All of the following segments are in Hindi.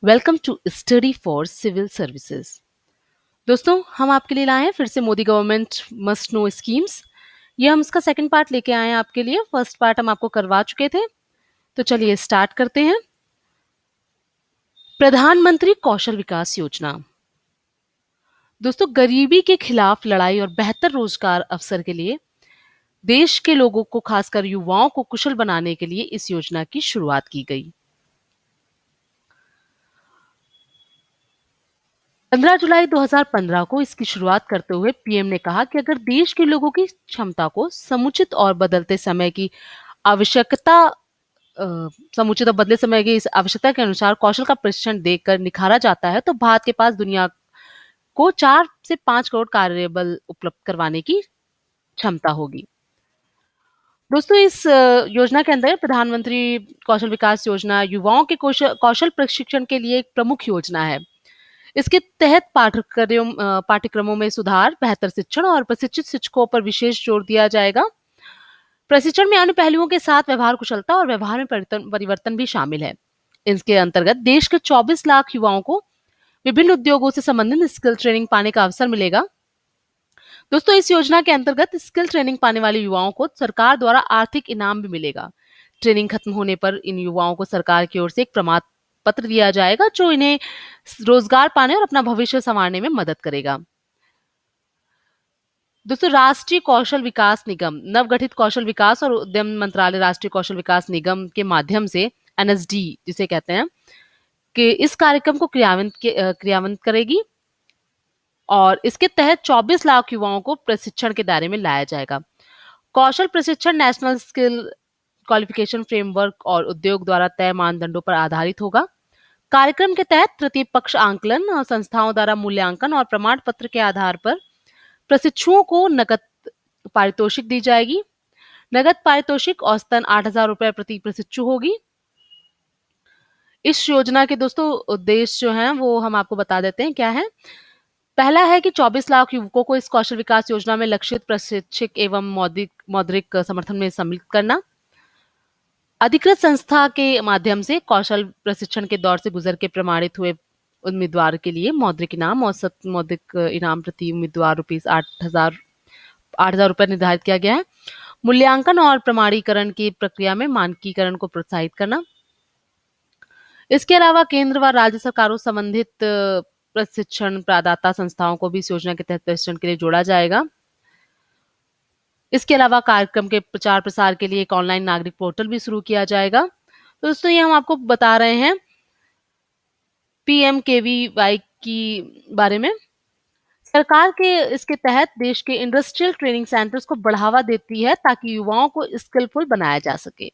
Welcome to study for civil services. दोस्तों, हम आपके लिए लाए हैं फिर से Modi government must know schemes. ये हम इसका सेकंड पार्ट लेके आए हैं आपके लिए। फर्स्ट पार्ट हम आपको करवा चुके थे, तो चलिए स्टार्ट करते हैं। प्रधानमंत्री कौशल विकास योजना। दोस्तों, गरीबी के खिलाफ लड़ाई और बेहतर रोजगार अवसर के लिए देश के लोगों को, खासकर युवाओं को कुशल बनाने के लिए इस योजना की शुरुआत की गई। 15 जुलाई 2015 को इसकी शुरुआत करते हुए पीएम ने कहा कि अगर देश के लोगों की क्षमता को समुचित और बदलते समय की आवश्यकता समुचित और बदले समय की इस आवश्यकता के अनुसार कौशल का प्रशिक्षण देकर निखारा जाता है, तो भारत के पास दुनिया को 4 से 5 करोड़ कार्यबल उपलब्ध करवाने की क्षमता होगी। दोस्तों, इस योजना के अंदर प्रधानमंत्री कौशल विकास योजना युवाओं के कौशल प्रशिक्षण के लिए एक प्रमुख योजना है। इसके तहत पाठ्यक्रमों में सुधार, बेहतर शिक्षण और प्रशिक्षित शिक्षकों पर विशेष जोर दिया जाएगा। प्रशिक्षण में अन्य पहलुओं के साथ व्यवहार कुशलता और व्यवहार में परिवर्तन परिवर्तन भी शामिल है। इसके अंतर्गत देश के 24 लाख युवाओं को विभिन्न उद्योगों से संबंधित स्किल ट्रेनिंग पाने का अवसर मिलेगा। दोस्तों, इस योजना के अंतर्गत स्किल ट्रेनिंग पाने वाले युवाओं को सरकार द्वारा आर्थिक इनाम भी मिलेगा। ट्रेनिंग खत्म होने पर इन युवाओं को सरकार की ओर से एक प्रमाण पत्र दिया जाएगा, जो इन्हें रोजगार पाने और अपना भविष्य संवारने में मदद करेगा। दोस्तों, राष्ट्रीय कौशल विकास निगम नवगठित कौशल विकास और उद्यम मंत्रालय राष्ट्रीय कौशल विकास निगम के माध्यम से एनएसडी जिसे कहते हैं कि इस कार्यक्रम को क्रियान्वित करेगी और इसके तहत 24 लाख युवाओं को प्रशिक्षण के दायरे में लाया जाएगा। कौशल प्रशिक्षण नेशनल स्किल क्वालिफिकेशन फ्रेमवर्क और उद्योग द्वारा तय मानदंडों पर आधारित होगा। कार्यक्रम के तहत तृतीय पक्ष आंकलन और संस्थाओं द्वारा मूल्यांकन और प्रमाण पत्र के आधार पर प्रशिक्षुओं को नकद पारितोषिक दी जाएगी। नगद पारितोषिक औसतन 8,000 रुपए प्रति प्रशिक्षु होगी। इस योजना के दोस्तों उद्देश्य जो हैं वो हम आपको बता देते हैं क्या है। पहला है कि 24 लाख युवकों को इस कौशल विकास योजना में लक्षित प्रशिक्षक एवं मौद्रिक समर्थन में सम्मिलित करना। अधिकृत संस्था के माध्यम से कौशल प्रशिक्षण के दौर से गुजर के प्रमाणित हुए उम्मीदवार के लिए मौद्रिक इनाम, औसत मौद्रिक इनाम प्रति उम्मीदवार रुपीज 8,000 रुपए निर्धारित किया गया है। मूल्यांकन और प्रमाणीकरण की प्रक्रिया में मानकीकरण को प्रोत्साहित करना। इसके अलावा केंद्र व राज्य सरकारों संबंधित प्रशिक्षण प्रदाता संस्थाओं को भी इस योजना के तहत प्रशिक्षण के लिए जोड़ा जाएगा। इसके अलावा कार्यक्रम के प्रचार प्रसार के लिए एक ऑनलाइन नागरिक पोर्टल भी शुरू किया जाएगा। तो दोस्तों, ये हम आपको बता रहे हैं पीएमकेवीवाई की बारे में। सरकार के इसके तहत देश के इंडस्ट्रियल ट्रेनिंग सेंटर्स को बढ़ावा देती है ताकि युवाओं को स्किलफुल बनाया जा सके।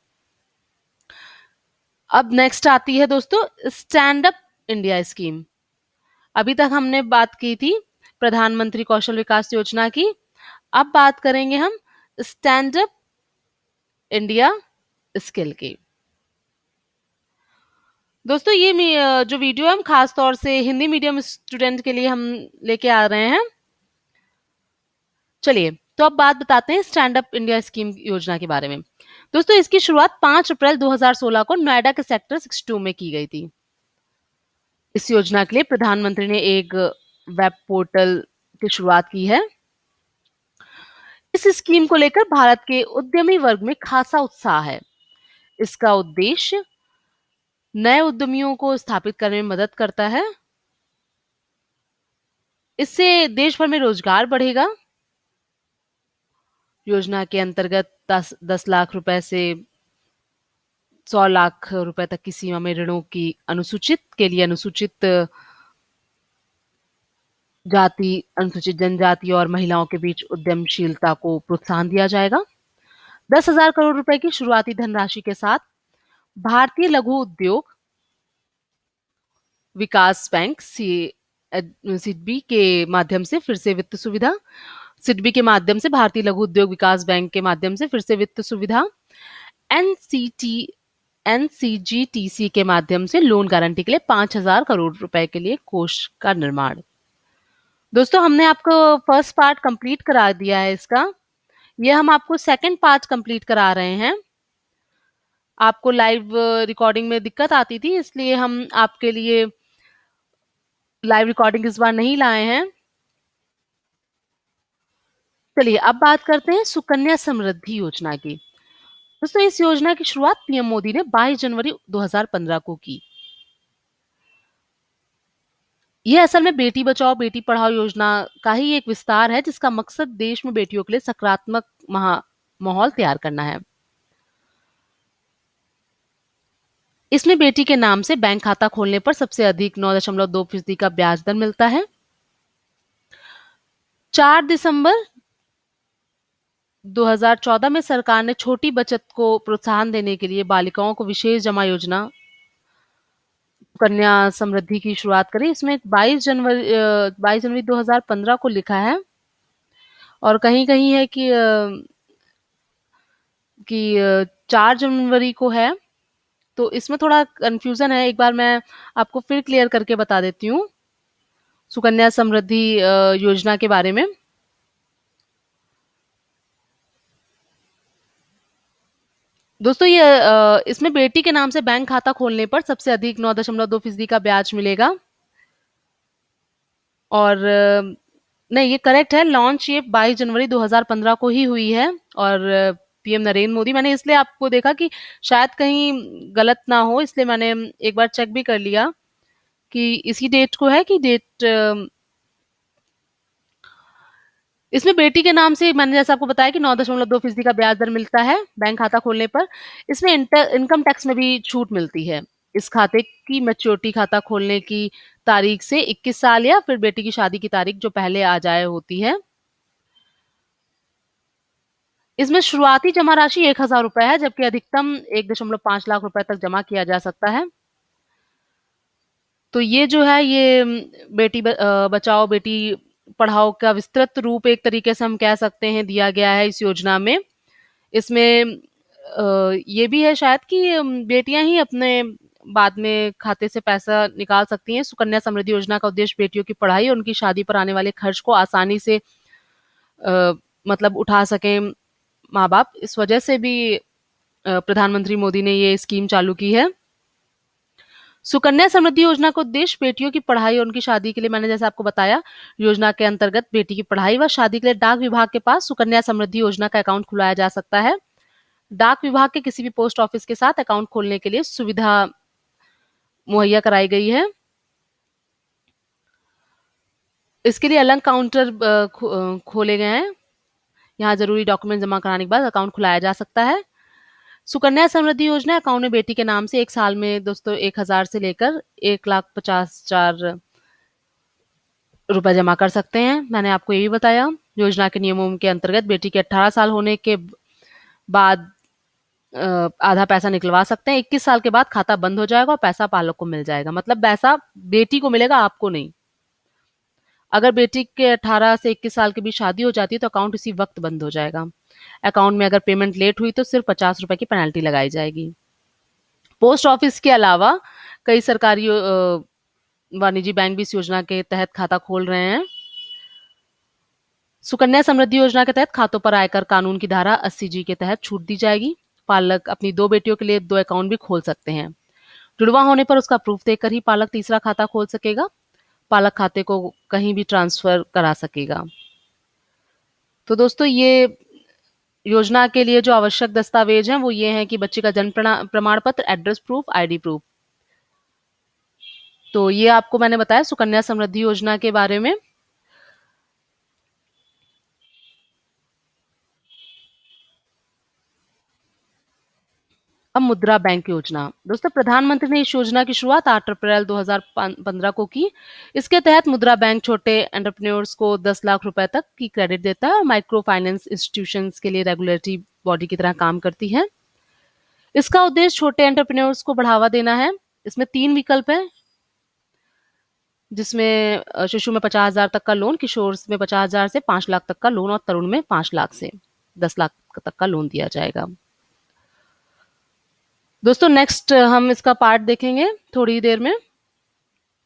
अब नेक्स्ट आती है दोस्तों स्टैंड अप इंडिया स्कीम। अभी तक हमने बात की थी प्रधानमंत्री कौशल विकास योजना की। अब बात करेंगे हम स्टैंड अप इंडिया स्किल की। दोस्तों, ये जो वीडियो है हम खास तौर से हिंदी मीडियम स्टूडेंट के लिए हम लेके आ रहे हैं। चलिए, तो अब बात बताते हैं स्टैंड अप इंडिया स्कीम योजना के बारे में। दोस्तों, इसकी शुरुआत 5 अप्रैल 2016 को नोएडा के सेक्टर 62 में की गई थी। इस योजना के लिए प्रधानमंत्री ने एक वेब पोर्टल की शुरुआत की है। इस स्कीम को लेकर भारत के उद्यमी वर्ग में खासा उत्साह है। इसका उद्देश्य नए उद्यमियों को स्थापित करने में मदद करता है। इससे देश भर में रोजगार बढ़ेगा। योजना के अंतर्गत 10 लाख रुपए से 100 लाख रुपए तक की सीमा में ऋणों की अनुसूचित जाति, अनुसूचित जनजाति और महिलाओं के बीच उद्यमशीलता को प्रोत्साहन दिया जाएगा। 10,000 करोड़ रुपए की शुरुआती धनराशि के साथ भारतीय लघु उद्योग विकास बैंक सिडबी के माध्यम से फिर से वित्त सुविधा सिडबी के माध्यम से भारतीय लघु उद्योग विकास बैंक के माध्यम से फिर से वित्त सुविधा। एनसीटी एनसीजीटीसी के माध्यम से लोन गारंटी के लिए 5,000 करोड़ रुपए के लिए कोष का निर्माण। दोस्तों, हमने आपको फर्स्ट पार्ट कंप्लीट करा दिया है इसका। ये हम आपको सेकंड पार्ट कंप्लीट करा रहे हैं। आपको लाइव रिकॉर्डिंग में दिक्कत आती थी, इसलिए हम आपके लिए लाइव रिकॉर्डिंग इस बार नहीं लाए हैं। चलिए अब बात करते हैं सुकन्या समृद्धि योजना की। दोस्तों इस योजना की शुरुआत पीएम मोदी ने 22 जनवरी 2015 को की। ये असल में बेटी बचाओ बेटी पढ़ाओ योजना का ही एक विस्तार है, जिसका मकसद देश में बेटियों के लिए सकारात्मक माहौल तैयार करना है। इसमें बेटी के नाम से बैंक खाता खोलने पर सबसे अधिक 9.2% का ब्याज दर मिलता है। 4 दिसंबर 2014 में सरकार ने छोटी बचत को प्रोत्साहन देने के लिए बालिकाओं को विशेष जमा योजना कन्या समृद्धि की शुरुआत करी। इसमें 22 जनवरी 2015 को लिखा है और कहीं-कहीं है कि 4 जनवरी को है, तो इसमें थोड़ा कन्फ्यूज़न है। एक बार मैं आपको फिर क्लियर करके बता देती हूँ, सुकन्या समृद्धि योजना के बारे में। दोस्तों ये इसमें बेटी के नाम से बैंक खाता खोलने पर सबसे अधिक 9.2% का ब्याज मिलेगा और नहीं ये करेक्ट है, लॉन्च ये 22 जनवरी 2015 को ही हुई है और पीएम नरेंद्र मोदी, मैंने इसलिए आपको देखा कि शायद कहीं गलत ना हो, इसलिए मैंने एक बार चेक भी कर लिया कि इसी डेट को है कि डेट इसमें बेटी के नाम से मैंने जैसा आपको बताया कि 9.2% का ब्याज दर मिलता है बैंक खाता खोलने पर। इसमें इनकम टैक्स में भी छूट मिलती है। इस खाते की मैच्योरिटी खाता खोलने की तारीख से 21 साल या फिर बेटी की शादी की तारीख जो पहले आ जाए होती है। इसमें शुरुआती जमा राशि 1,000 रुपए है, जबकि अधिकतम 1.5 लाख रुपए तक जमा किया जा सकता है। तो ये जो है ये बचाओ बेटी पढ़ाओ का विस्तृत रूप एक तरीके से हम कह सकते हैं दिया गया है इस योजना में। इसमें ये भी है शायद कि बेटियां ही अपने बाद में खाते से पैसा निकाल सकती हैं। सुकन्या समृद्धि योजना का उद्देश्य बेटियों की पढ़ाई और उनकी शादी पर आने वाले खर्च को आसानी से मतलब उठा सकें माँ बाप। इस वजह से भी प्रधानमंत्री मोदी ने ये स्कीम चालू की है। सुकन्या समृद्धि योजना का उद्देश्य बेटियों की पढ़ाई और उनकी शादी के लिए, मैंने जैसे आपको बताया, योजना के अंतर्गत बेटी की पढ़ाई व शादी के लिए डाक विभाग के पास सुकन्या समृद्धि योजना का अकाउंट खुलाया जा सकता है। डाक विभाग के किसी भी पोस्ट ऑफिस के साथ अकाउंट खोलने के लिए सुविधा मुहैया कराई गई है। इसके लिए अलग काउंटर खोले गए हैं। यहाँ जरूरी डॉक्यूमेंट जमा कराने के बाद अकाउंट खुलाया जा सकता है। सुकन्या समृद्धि योजना अकाउंट में बेटी के नाम से एक साल में दोस्तों 1,000 से लेकर 1,50,000 रुपए जमा कर सकते हैं। मैंने आपको ये भी बताया। योजना के नियमों के अंतर्गत बेटी के 18 साल होने के बाद आधा पैसा निकलवा सकते हैं। 21 साल के बाद खाता बंद हो जाएगा और पैसा पालक को मिल जाएगा। मतलब पैसा बेटी को मिलेगा, आपको नहीं। अगर बेटी के 18 से 21 साल के बीच शादी हो जाती है तो अकाउंट इसी वक्त बंद हो जाएगा। अकाउंट में अगर पेमेंट लेट हुई तो सिर्फ 50 रुपए की पेनल्टी लगाई जाएगी। पोस्ट ऑफिस के अलावा कई सरकारी व निजी बैंक भी इस योजना के तहत खाता खोल रहे हैं। सुकन्या समृद्धि योजना के तहत खातों पर आयकर कानून की धारा 80G के तहत छूट दी जाएगी। पालक अपनी 2 बेटियों के लिए 2 अकाउंट भी खोल सकते हैं। जुड़वा होने पर उसका प्रूफ देकर ही पालक तीसरा खाता खोल सकेगा। पालक खाते को कहीं भी ट्रांसफर करा सकेगा। तो दोस्तों ये योजना के लिए जो आवश्यक दस्तावेज हैं वो ये हैं कि बच्चे का जन्म प्रमाण पत्र, एड्रेस प्रूफ, आईडी प्रूफ। तो ये आपको मैंने बताया सुकन्या समृद्धि योजना के बारे में। अब मुद्रा बैंक योजना। दोस्तों प्रधानमंत्री ने इस योजना की शुरुआत 8 अप्रैल 2015 को की। इसके तहत मुद्रा बैंक छोटे एंटरप्रेन्योर्स को 10 लाख रुपए तक की क्रेडिट देता है और माइक्रो फाइनेंस इंस्टीट्यूशंस के लिए रेगुलेटरी बॉडी की तरह काम करती है। इसका उद्देश्य छोटे एंटरप्रेन्योर्स को बढ़ावा देना है। इसमें 3 विकल्प हैं, जिसमें शिशु में 50,000 तक का लोन, किशोर में 50,000 से 5 लाख तक का लोन और तरुण में 5 लाख से 10 लाख तक का लोन दिया जाएगा। दोस्तों नेक्स्ट हम इसका पार्ट देखेंगे थोड़ी देर में।